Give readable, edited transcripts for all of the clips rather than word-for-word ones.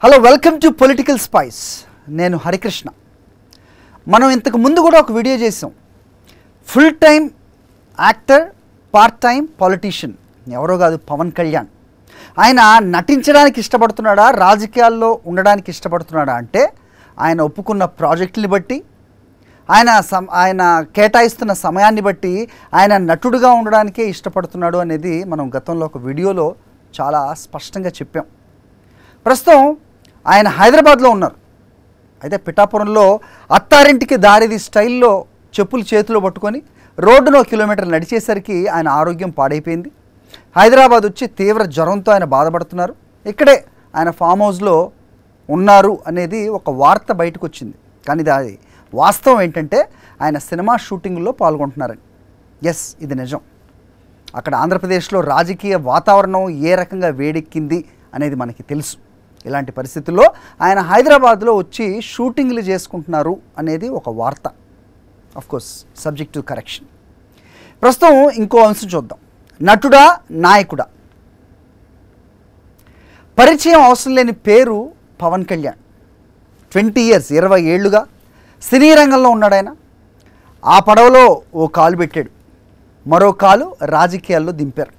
Hello, welcome to political spice. నేను హరికృష్ణ. మనం ఇంతకు ముందు కూడా ఒక వీడియో చేసాం. Full time actor, part time politician, ఎవరో కాదు, పవన్ కళ్యాణ్. ఆయన నటించడానికి ఇష్టపడుతున్నాడా, రాజకీయాల్లో ఉండడానికి ఇష్టపడుతున్నాడా అంటే ఆయన ఒప్పుకున్న ప్రాజెక్టుని బట్టి, ఆయన కేటాయిస్తున్న సమయాన్ని బట్టి ఆయన నటుడుగా ఉండడానికే ఇష్టపడుతున్నాడు అనేది మనం గతంలో ఒక వీడియోలో చాలా స్పష్టంగా చెప్పాం. ప్రస్తుతం ఆయన హైదరాబాద్లో ఉన్నారు. అయితే పిఠాపురంలో అత్తారింటికి దారిది స్టైల్లో చెప్పులు చేతిలో పట్టుకొని రోడ్డును 1 కిలోమీటర్ నడిచేసరికి ఆయన ఆరోగ్యం పాడైపోయింది. హైదరాబాద్ వచ్చి తీవ్ర జ్వరంతో ఆయన బాధపడుతున్నారు. ఇక్కడే ఆయన ఫామ్ హౌస్లో ఉన్నారు అనేది ఒక వార్త బయటకు వచ్చింది. కానీ అది వాస్తవం ఏంటంటే ఆయన సినిమా షూటింగ్లో పాల్గొంటున్నారని. ఎస్, ఇది నిజం. అక్కడ ఆంధ్రప్రదేశ్లో రాజకీయ వాతావరణం ఏ రకంగా వేడెక్కింది అనేది మనకి తెలుసు. ఇలాంటి పరిస్థితుల్లో ఆయన హైదరాబాద్లో వచ్చి షూటింగ్లు చేసుకుంటున్నారు అనేది ఒక వార్త. Of course subject to correction. ప్రస్తుతం ఇంకో అంశం చూద్దాం. నటుడా, నాయకుడా? పరిచయం అవసరం లేని పేరు పవన్ కళ్యాణ్. 20 years, 20 ఏళ్లుగా సినీ రంగంలో ఉన్నాడు ఆయన. ఆ పడవలో ఓ కాలు పెట్టాడు, మరో కాలు రాజకీయాల్లో దింపారు.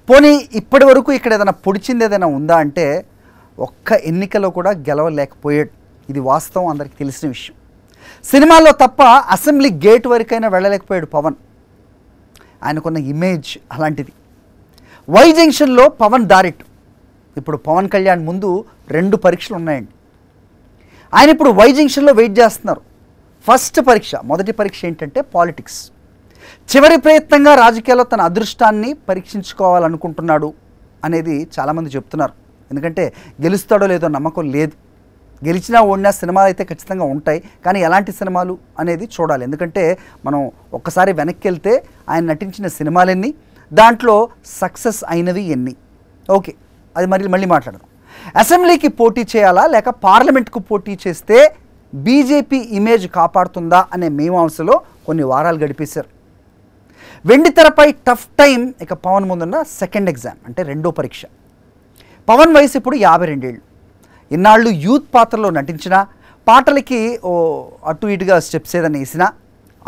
పోనీ ఇప్పటి వరకు ఇక్కడ ఏదైనా పొడిచింది ఏదైనా ఉందా అంటే ఒక్క ఎన్నికలో కూడా గెలవలేకపోయాడు. ఇది వాస్తవం, అందరికీ తెలిసిన విషయం. సినిమాల్లో తప్ప అసెంబ్లీ గేట్ వరకైనా వెళ్ళలేకపోయాడు పవన్. ఆయనకున్న ఇమేజ్ అలాంటిది. వై జంక్షన్లో పవన్ దారిట్. ఇప్పుడు పవన్ కళ్యాణ్ ముందు 2 పరీక్షలు ఉన్నాయండి. ఆయన ఇప్పుడు వై జంక్షన్లో వెయిట్ చేస్తున్నారు. ఫస్ట్ పరీక్ష, మొదటి పరీక్ష ఏంటంటే పాలిటిక్స్. చివరి ప్రయత్నంగా రాజకీయాల్లో తన అదృష్టాన్ని పరీక్షించుకోవాలనుకుంటున్నాడు అనేది చాలామంది చెప్తున్నారు. ఎందుకంటే గెలుస్తాడో లేదో నమ్మకం లేదు. గెలిచినా ఓడినా సినిమాలు అయితే ఖచ్చితంగా ఉంటాయి, కానీ ఎలాంటి సినిమాలు అనేది చూడాలి. ఎందుకంటే మనం ఒక్కసారి వెనక్కి వెళ్తే ఆయన నటించిన సినిమాలెన్ని, దాంట్లో సక్సెస్ అయినవి ఎన్ని. ఓకే, అది మళ్ళీ మాట్లాడదాం. అసెంబ్లీకి పోటీ చేయాలా లేక పార్లమెంట్కు పోటీ చేస్తే బీజేపీ ఇమేజ్ కాపాడుతుందా అనే మీమాంసలో కొన్ని వారాలు గడిపేశారు. వెండితెరపై టఫ్ టైం ఇక పవన్ ముందున్న సెకండ్ ఎగ్జామ్, అంటే 2వ పరీక్ష. పవన్ వయసు ఇప్పుడు 52 ఏళ్ళు. ఇన్నాళ్ళు యూత్ పాత్రలో నటించినా, పాటలకి అటు ఇటుగా స్టెప్స్ ఏదైనా వేసినా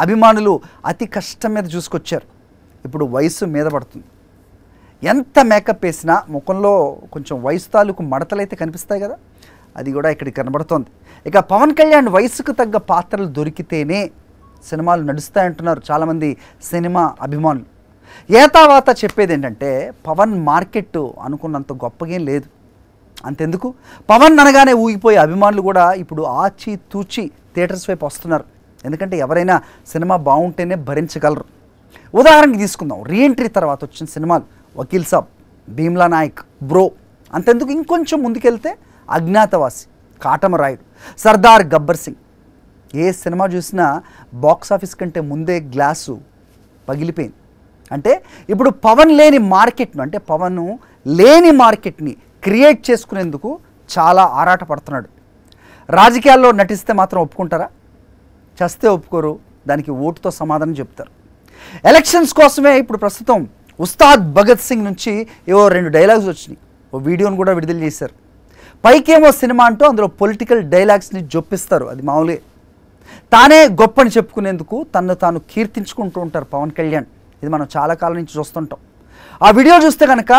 అభిమానులు అతి కష్టం మీద చూసుకొచ్చారు. ఇప్పుడు వయసు మీద పడుతుంది. ఎంత మేకప్ వేసినా ముఖంలో కొంచెం వయసు తాలూకు మడతలైతే కనిపిస్తాయి కదా, అది కూడా ఇక్కడికి కనబడుతోంది. ఇక పవన్ కళ్యాణ్ వయసుకు తగ్గ పాత్రలు దొరికితేనే సినిమాలు నడుస్తాయంటున్నారు చాలామంది సినిమా అభిమానులు. ఏతావాత చెప్పేది ఏంటంటే పవన్ మార్కెట్ అనుకున్నంత గొప్పగేం లేదు. అంతెందుకు, పవన్ అనగానే ఊగిపోయే అభిమానులు కూడా ఇప్పుడు ఆచి తూచి థియేటర్స్ వైపు వస్తున్నారు. ఎందుకంటే ఎవరైనా సినిమా బాగుంటేనే భరించగలరు. ఉదాహరణకి తీసుకుందాం, రీఎంట్రీ తర్వాత వచ్చిన సినిమాలు వకీల్ సాబ్, భీమ్లా నాయక్, బ్రో. అంతెందుకు, ఇంకొంచెం ముందుకెళ్తే అజ్ఞాతవాసి, కాటమరాయుడు, సర్దార్ గబ్బర్ సింగ్. ఏ సినిమా చూసినా బాక్స్ ఆఫీస్ కంటే ముందే గ్లాసు పగిలిపోయింది. అంటే ఇప్పుడు పవన్ లేని మార్కెట్ను, అంటే పవన్ లేని మార్కెట్ని క్రియేట్ చేసుకునేందుకు చాలా ఆరాటపడుతున్నాడు. రాజకీయాల్లో నటిస్తే మాత్రం ఒప్పుకుంటారా? చస్తే ఒప్పుకోరు, దానికి ఓటుతో సమాధానం చెప్తారు. ఎలక్షన్స్ కోసమే ఇప్పుడు ప్రస్తుతం ఉస్తాద్ భగత్ సింగ్ నుంచి ఏవో 2 డైలాగ్స్ వచ్చినాయి. ఓ వీడియోను కూడా విడుదల చేశారు. పైకేమో సినిమా అంటూ అందులో పొలిటికల్ డైలాగ్స్ని జొప్పిస్తారు, అది మామూలే. తానే గొప్పని చెప్పుకునేందుకు తను తాను కీర్తించుకుంటూ ఉంటారు పవన్ కళ్యాణ్. ఇది మనం చాలా కాలం నుంచి చూస్తుంటాం. ఆ వీడియో చూస్తే కనుక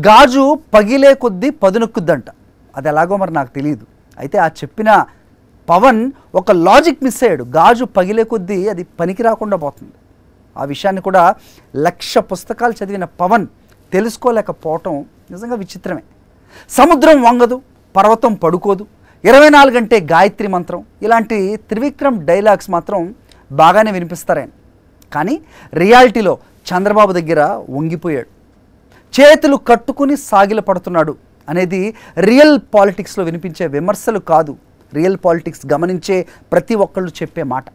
గాజు పగిలే కొద్దీ పదునొక్కుద్దంట. అది ఎలాగో మరి నాకు తెలియదు. అయితే ఆ చెప్పిన పవన్ ఒక లాజిక్ మిస్ అయ్యాడు. గాజు పగిలే కొద్దీ అది పనికి రాకుండా పోతుంది. ఆ విషయాన్ని కూడా 1,00,000 పుస్తకాలు చదివిన పవన్ తెలుసుకోలేకపోవటం నిజంగా విచిత్రమే. సముద్రం వంగదు, పర్వతం పడుకోదు, 24 గంటే గాయత్రి మంత్రం, ఇలాంటి త్రివిక్రమ్ డైలాగ్స్ మాత్రం బాగానే వినిపిస్తారాయన. కానీ రియాలిటీలో చంద్రబాబు దగ్గర వంగిపోయాడు, చేతులు కట్టుకుని సాగిల పడుతున్నాడు అనేది రియల్ పాలిటిక్స్లో వినిపించే విమర్శలు కాదు, రియల్ పాలిటిక్స్ గమనించే ప్రతి ఒక్కళ్ళు చెప్పే మాట.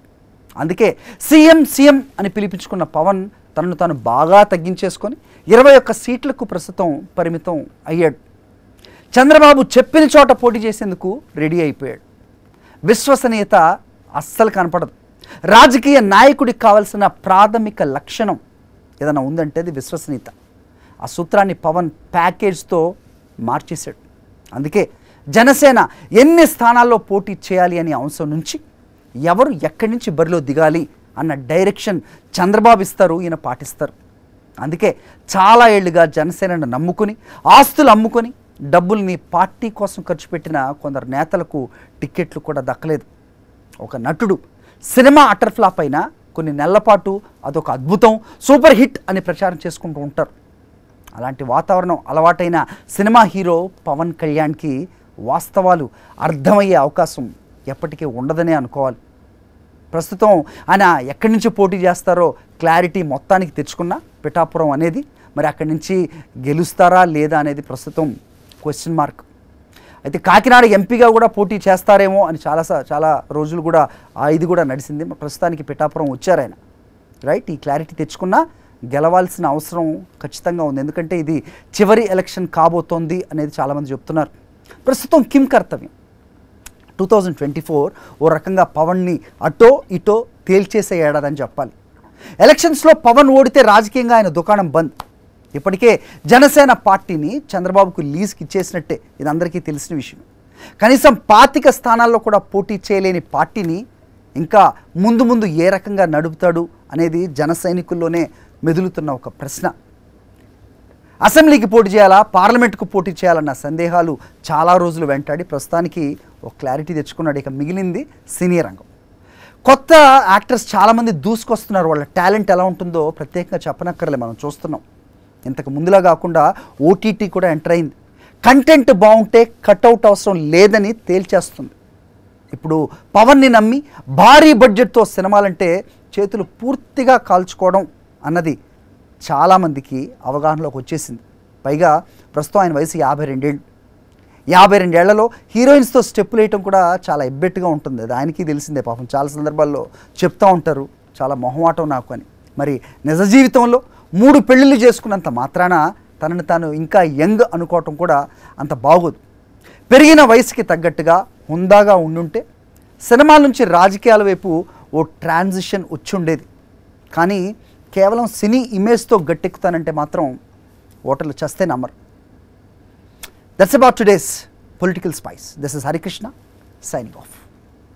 అందుకే సీఎం అని పిలిపించుకున్న పవన్ తనను తాను బాగా తగ్గించేసుకొని 21 సీట్లకు ప్రస్తుతం పరిమితం అయ్యాడు. చంద్రబాబు చెప్పిన చోట పోటీ చేసేందుకు రెడీ అయిపోయాడు. విశ్వసనీయత అస్సలు కనపడదు. రాజకీయ నాయకుడికి కావాల్సిన ప్రాథమిక లక్షణం ఏదైనా ఉందంటే అది విశ్వసనీయత. ఆ సూత్రాన్ని పవన్ ప్యాకేజ్తో మార్చేశాడు. అందుకే జనసేన ఎన్ని స్థానాల్లో పోటీ చేయాలి అనే అంశం నుంచి ఎవరు ఎక్కడి నుంచి బరిలో దిగాలి అన్న డైరెక్షన్ చంద్రబాబు ఇస్తారు, ఈయన పాటిస్తారు. అందుకే చాలా ఏళ్లుగా జనసేనను నమ్ముకుని ఆస్తులు అమ్ముకొని డబ్బుల్ని పార్టీ కోసం ఖర్చు పెట్టిన కొందరు నేతలకు టిక్కెట్లు కూడా దక్కలేదు. ఒక నటుడు సినిమా అటర్ ఫ్లాప్ అయినా కొన్ని నెలల పాటు అదొక అద్భుతం, సూపర్ హిట్ అని ప్రచారం చేసుకుంటూ ఉంటారు. అలాంటి వాతావరణం అలవాటైన సినిమా హీరో పవన్ కళ్యాణ్కి వాస్తవాలు అర్థమయ్యే అవకాశం ఎప్పటికీ ఉండదనే అనుకోవాలి. ప్రస్తుతం ఆయన ఎక్కడి నుంచి పోటీ చేస్తారో క్లారిటీ మొత్తానికి తెచ్చుకున్న పిఠాపురం అనేది మరి అక్కడి నుంచి గెలుస్తారా లేదా అనేది ప్రస్తుతం క్వశ్చన్ మార్క్. అయితే కాకినాడ ఎంపీగా కూడా పోటీ చేస్తారేమో అని చాలా రోజులు కూడా ఇది కూడా నడిచింది. ప్రస్తుతానికి పిఠాపురం వచ్చారు ఆయన, రైట్. ఈ క్లారిటీ తెచ్చుకున్నా గెలవాల్సిన అవసరం ఖచ్చితంగా ఉంది, ఎందుకంటే ఇది చివరి ఎలక్షన్ కాబోతోంది అనేది చాలామంది చెప్తున్నారు. ప్రస్తుతం కిమ్ కర్తవ్యం 2024 ఓ రకంగా పవన్ని అటో ఇటో తేల్చేసే ఏడాదని చెప్పాలి. ఎలక్షన్స్లో పవన్ ఓడితే రాజకీయంగా ఆయన దుకాణం బంద్. ఇప్పటికే జనసేన పార్టీని చంద్రబాబుకు లీజ్కి ఇచ్చేసినట్టే, ఇది అందరికీ తెలిసిన విషయం. కనీసం 25 స్థానాల్లో కూడా పోటీ చేయలేని పార్టీని ఇంకా ముందు ఏ రకంగా నడుపుతాడు అనేది జన సైనికుల్లోనే మెదులుతున్న ఒక ప్రశ్న. అసెంబ్లీకి పోటీ చేయాలా, పార్లమెంట్కు పోటీ చేయాలన్న సందేహాలు చాలా రోజులు వెంటాడి ప్రస్తుతానికి ఒక క్లారిటీ తెచ్చుకున్నాడు. ఇక మిగిలింది సినీ రంగం. కొత్త యాక్టర్స్ చాలామంది దూసుకొస్తున్నారు. వాళ్ళ టాలెంట్ ఎలా ఉంటుందో ప్రత్యేకంగా చెప్పనక్కర్లే, మనం చూస్తున్నాం. ఇంతకు ముందులా కాకుండా ఓటీటీ కూడా ఎంటర్ అయింది. కంటెంట్ బాగుంటే కట్అవుట్ అవసరం లేదని తేల్చేస్తుంది. ఇప్పుడు పవన్ని నమ్మి భారీ బడ్జెట్తో సినిమాలంటే చేతులు పూర్తిగా కాల్చుకోవడం అన్నది చాలామందికి అవగాహనలోకి వచ్చేసింది. పైగా ప్రస్తుతం ఆయన వయసు 52 ఏళ్ళు. 52 ఏళ్లలో హీరోయిన్స్తో స్టెప్పులు వేయటం కూడా చాలా ఎబ్బెట్టుగా ఉంటుంది. అది ఆయనకి తెలిసిందే. పాపం చాలా సందర్భాల్లో చెప్తూ ఉంటారు, చాలా మొహమాటం నాకు అని. మరి నిజ జీవితంలో 3 పెళ్ళిళ్ళు చేసుకున్నంత మాత్రాన తనని తాను ఇంకా యంగ్ అనుకోవటం కూడా అంత బాగోదు. పెరిగిన వయసుకి తగ్గట్టుగా హుందాగా ఉండుంటే సినిమాల నుంచి రాజకీయాల వైపు ఓ ట్రాన్సిషన్ వచ్చి ఉండేది. కానీ కేవలం సినీ ఇమేజ్తో గట్టెక్కుతానంటే మాత్రం ఓటర్లు చస్తే నమ్మరు. That's about today's political spice. This is Harikrishna signing off.